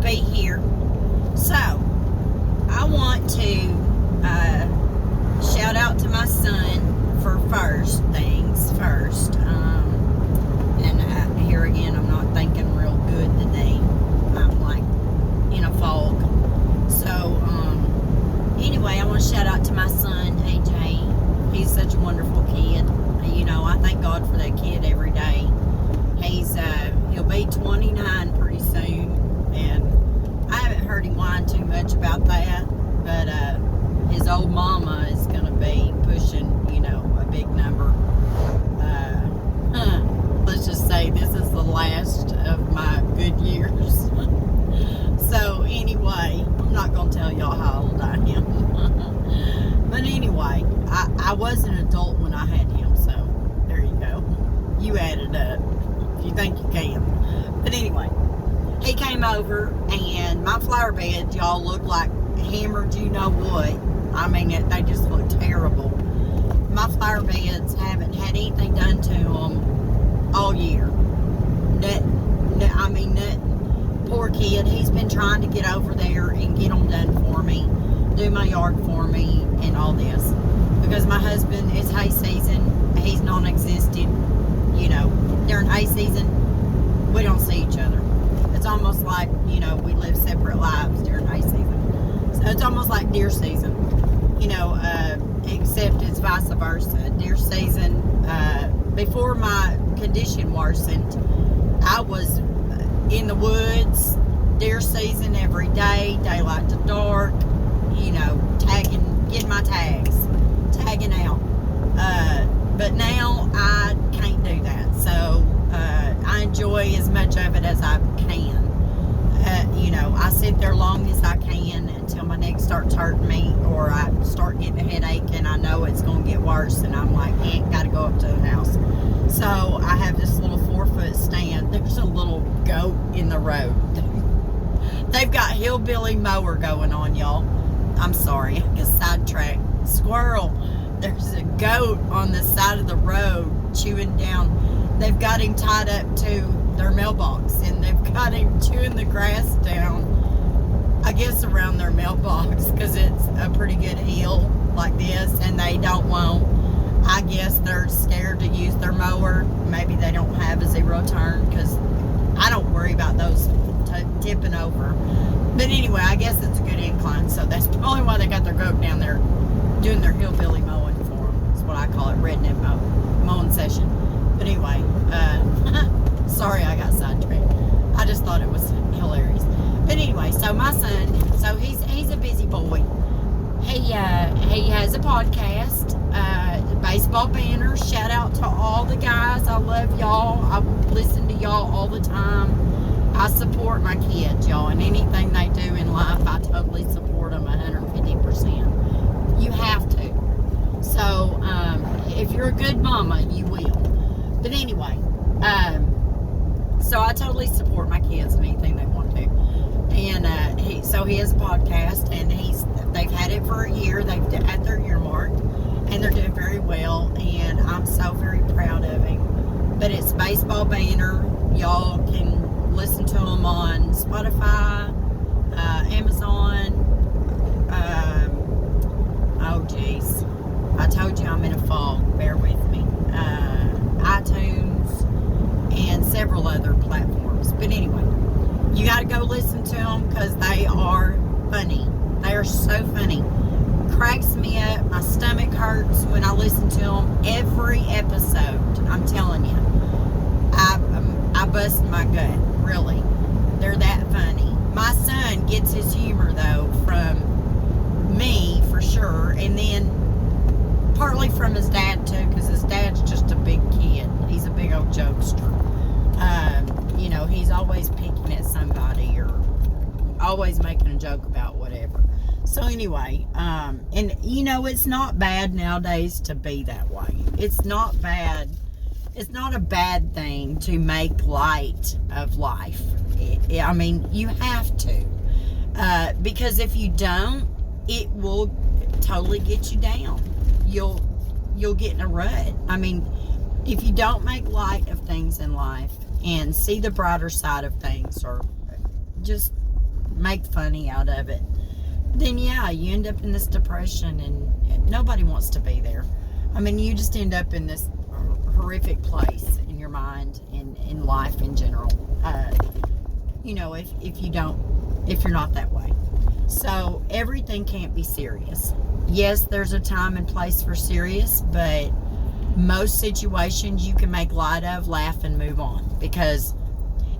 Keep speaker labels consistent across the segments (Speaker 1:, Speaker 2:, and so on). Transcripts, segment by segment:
Speaker 1: be here. So, I want to shout out to my son for first things first. And here again, I'm not thinking real good today. I'm like in a fog. So, anyway, I want to shout out to my son, AJ. He's such a wonderful kid. You know, I thank God for that kid every day. He'll be 29 pretty soon, and I haven't heard him whine too much about that, but his old mama is going to be pushing, a big number. Let's just say this is the last of my good years. So anyway, I'm not going to tell y'all how old I am. But anyway, I was an adult when I had him, so there you go. You add it up if you think you can. But anyway, he came over, and my flower beds, y'all, look like hammered you know what. I mean, they just look terrible. My flower beds haven't had anything done to them all year. Nothing. Poor kid, he's been trying to get over there and get them done for me, do my yard for me, and all this. Because my husband, it's hay season, he's non-existent. During hay season, we don't see each other. It's almost like, we live separate lives during hay season. So it's almost like deer season, except it's vice versa. Deer season, before my condition worsened, I was in the woods, deer season every day, daylight to dark, getting my tags, tagging out. But now I can't do that. So I enjoy as much of it as I can. I sit there long as I can until my neck starts hurting me, or I start getting a headache and I know it's going to get worse, and I'm like, got to go up to the house. So I have this little 4-foot stand. There's a little goat in the road. They've got hillbilly mower going on, y'all. I'm sorry, I get sidetracked. Squirrel. There's a goat on the side of the road chewing down. They've got him tied up to their mailbox, and they've got him chewing the grass down, I guess, around their mailbox, because it's a pretty good hill like this, and they don't want, I guess they're scared to use their mower. Maybe they don't have a zero turn, because I don't worry about those tipping over. But anyway, I guess it's a good incline, so that's probably why they got their goat down there doing their hillbilly mowing for them. That's what I call it, redneck mowing session. But anyway, sorry I got sidetracked. I just thought it was hilarious. But anyway, so my son, so he's a busy boy. He has a podcast, Baseball Banner. Shout out to all the guys. I love y'all. I listen to y'all all the time. I support my kids, y'all, and anything they do in life, I totally support them 150%. You have to. So, if you're a good mama, you will. But anyway, so I totally support my kids and anything they want to. And he has a podcast, and they've had it for a year. They've at their year mark, and they're doing very well. And I'm so very proud of him. But it's Baseball Banner. Y'all can listen to them on Spotify, Amazon. Oh geez, I told you I'm in a fog. Bear with me. iTunes and several other platforms. But anyway, you got to go listen to them because they are funny. They are so funny. Cracks me up. My stomach hurts when I listen to them. Every episode, I'm telling you, I bust my gut. Really, they're that funny. My son gets his humor though from me for sure, and then partly from his dad too, because his dad's just a big kid. He's a big old jokester. He's always picking at somebody or always making a joke about whatever. So anyway, and it's not bad nowadays to be that way. It's not bad. It's not a bad thing to make light of life. I mean, you have to. Because if you don't, it will totally get you down. You'll get in a rut. I mean, if you don't make light of things in life and see the brighter side of things, or just make funny out of it, then yeah, you end up in this depression, and nobody wants to be there. I mean, you just end up in this horrific place in your mind and in life in general. You know, if you're not that way. So everything can't be serious. Yes, there's a time and place for serious, but most situations you can make light of, laugh, and move on. Because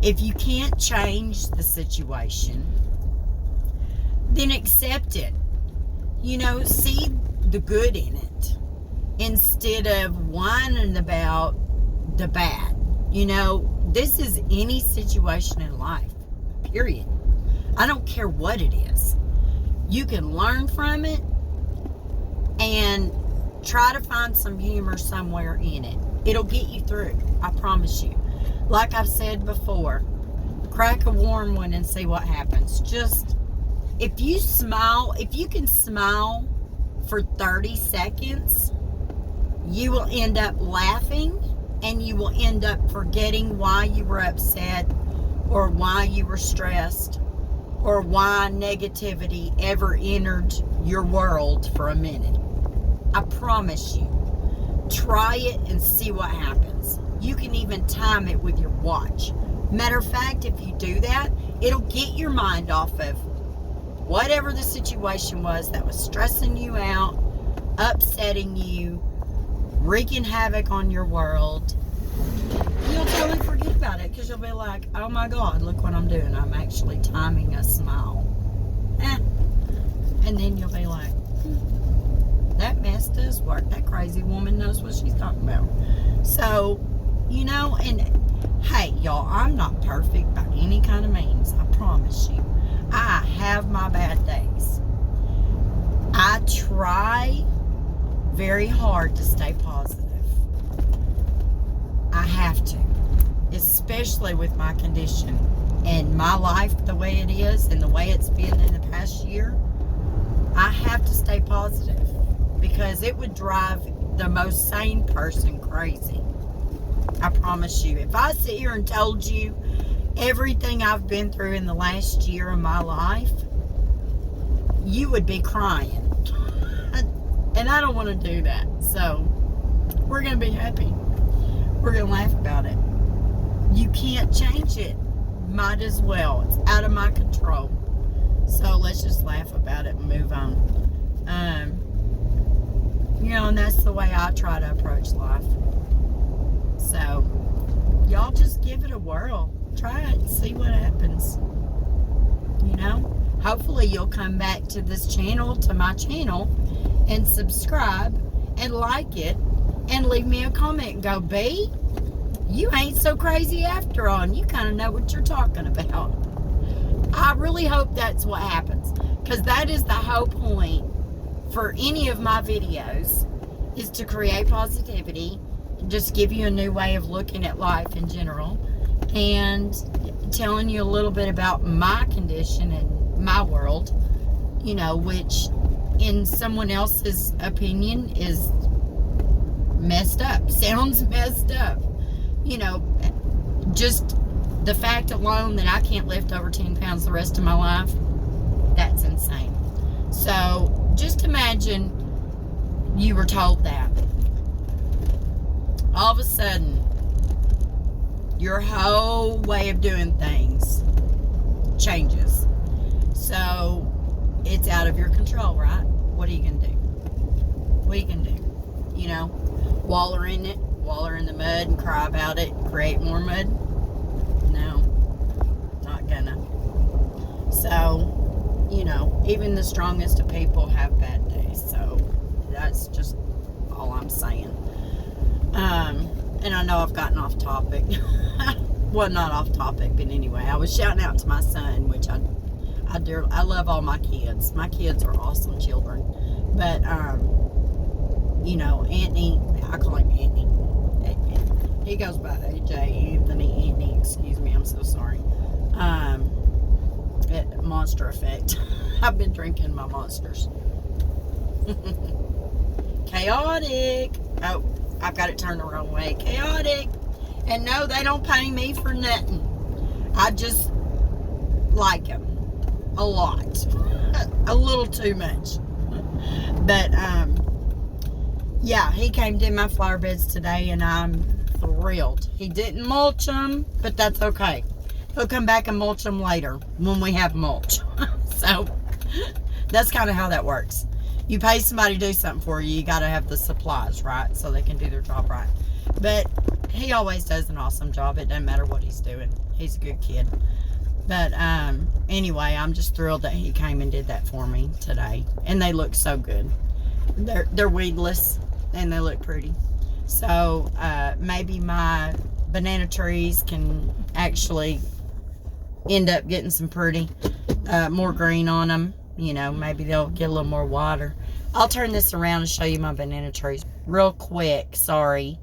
Speaker 1: if you can't change the situation, then accept it. You know, see the good in it instead of whining about the bad. You know, this is any situation in life, period. I don't care what it is. You can learn from it and try to find some humor somewhere in it. It'll get you through, I promise you. Like I've said before, crack a warm one and see what happens. Just, if you can smile for 30 seconds, you will end up laughing, and you will end up forgetting why you were upset, or why you were stressed, or why negativity ever entered your world for a minute. I promise you. Try it and see what happens. You can even time it with your watch. Matter of fact, if you do that, it'll get your mind off of whatever the situation was that was stressing you out, upsetting you, wreaking havoc on your world. You'll totally forget about it, because you'll be like, oh my God, look what I'm doing. I'm actually timing a smile. And then you'll be like, that mess does work. That crazy woman knows what she's talking about. So, you know, and hey, y'all, I'm not perfect by any kind of means. I promise you. I have my bad days. I try very hard to stay positive. I have to. Especially with my condition and my life the way it is and the way it's been in the past year. I have to stay positive, because it would drive the most sane person crazy. I promise you. If I sit here and told you everything I've been through in the last year of my life, you would be crying. And I don't want to do that. So, we're going to be happy. We're going to laugh about it. You can't change it. Might as well. It's out of my control. So, let's just laugh about it and move on. You know, and that's the way I try to approach life. So, y'all just give it a whirl. Try it and see what happens. You know? Hopefully you'll come back to this channel, to my channel, and subscribe and like it and leave me a comment and go, B, you ain't so crazy after all, and you kind of know what you're talking about. I really hope that's what happens, because that is the whole point for any of my videos, is to create positivity, just give you a new way of looking at life in general, and telling you a little bit about my condition and my world, you know, which in someone else's opinion is messed up, sounds messed up. You know, just the fact alone that I can't lift over 10 pounds the rest of my life, that's insane. So just imagine you were told that. All of a sudden, your whole way of doing things changes. So it's out of your control, right? What are you going to do? What are you going to do? You know, waller in it, waller in the mud and cry about it, create more mud? No, not gonna. So, you know, even the strongest of people have bad days. So that's just all I'm saying. And I know I've gotten off topic. Well, not off topic, but anyway, I was shouting out to my son, which I love all my kids. My kids are awesome children. But, you know, Anthony, I call him Anthony. He goes by AJ, Anthony, Anthony, excuse me, I'm so sorry. Monster Effect. I've been drinking my monsters. Chaotic. Oh, I've got it turned the wrong way. Chaotic. And no, they don't pay me for nothing. I just like them. a lot. A little too much. But, yeah, he came to my flower beds today, and I'm thrilled. He didn't mulch them, but that's okay. He'll come back and mulch them later when we have mulch. So, that's kind of how that works. You pay somebody to do something for you, you got to have the supplies, right? So they can do their job right. But he always does an awesome job. It doesn't matter what he's doing. He's a good kid. But anyway, I'm just thrilled that he came and did that for me today. And they look so good. They're weedless and they look pretty. So maybe my banana trees can actually end up getting some pretty more green on them. You know, maybe they'll get a little more water. I'll turn this around and show you my banana trees real quick. Sorry.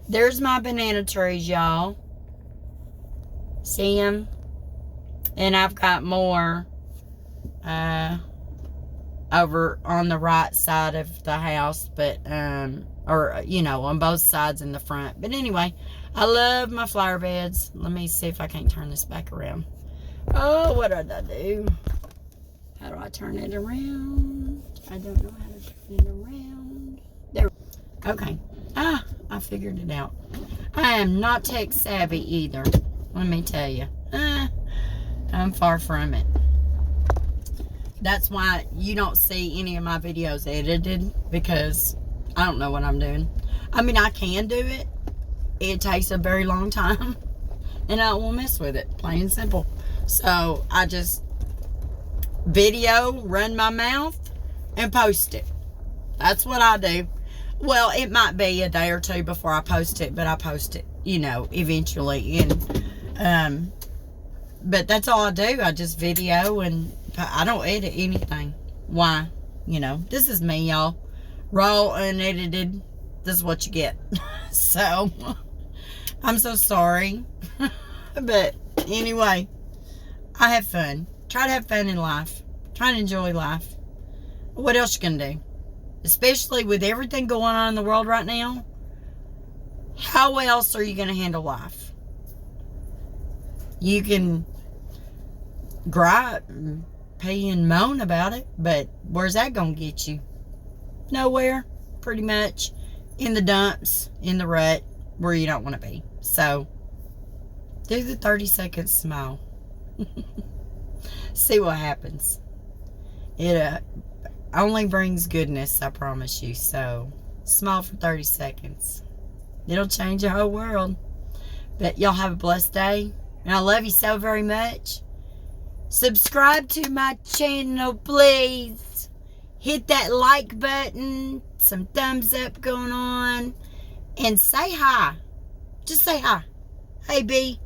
Speaker 1: There's my banana trees, y'all. See them? And I've got more over on the right side of the house, but or you know, on both sides in the front. But anyway, I love my flower beds. Let me see if I can't turn this back around. Oh, what did I do? How do I turn it around? I don't know how to turn it around. There. Okay. I figured it out. I am not tech savvy either. Let me tell you. I'm far from it. That's why you don't see any of my videos edited, because I don't know what I'm doing. I mean, I can do it. It takes a very long time, and I won't mess with it, plain and simple. So I just video, run my mouth, and post it. That's what I do. Well, it might be a day or two before I post it, but I post it, you know, eventually. And but that's all I do. I just video, and I don't edit anything. Why? You know, this is me, y'all. Raw, unedited. This is what you get. So, I'm so sorry. But anyway, I have fun. Try to have fun in life. Try to enjoy life. What else you gonna do? Especially with everything going on in the world right now. How else are you gonna handle life? You can gripe and pee and moan about it, but where's that gonna get you? Nowhere, pretty much. In the dumps, in the rut, where you don't want to be. So, do the 30-second smile. See what happens. It only brings goodness, I promise you. So, smile for 30 seconds. It'll change your whole world. But y'all have a blessed day. And I love you so very much. Subscribe to my channel, please. Hit that like button. Some thumbs up going on. And say hi. Just say hi. Hey, B.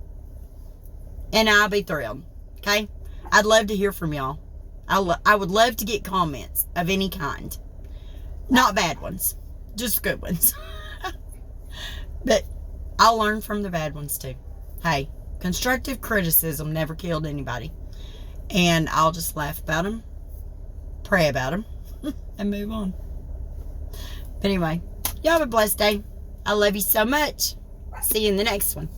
Speaker 1: And I'll be thrilled. Okay? I'd love to hear from y'all. I would love to get comments of any kind. Not bad ones. Just good ones. But I'll learn from the bad ones too. Hey, constructive criticism never killed anybody. And I'll just laugh about them, pray about them, and move on. But anyway, y'all have a blessed day. I love you so much. See you in the next one.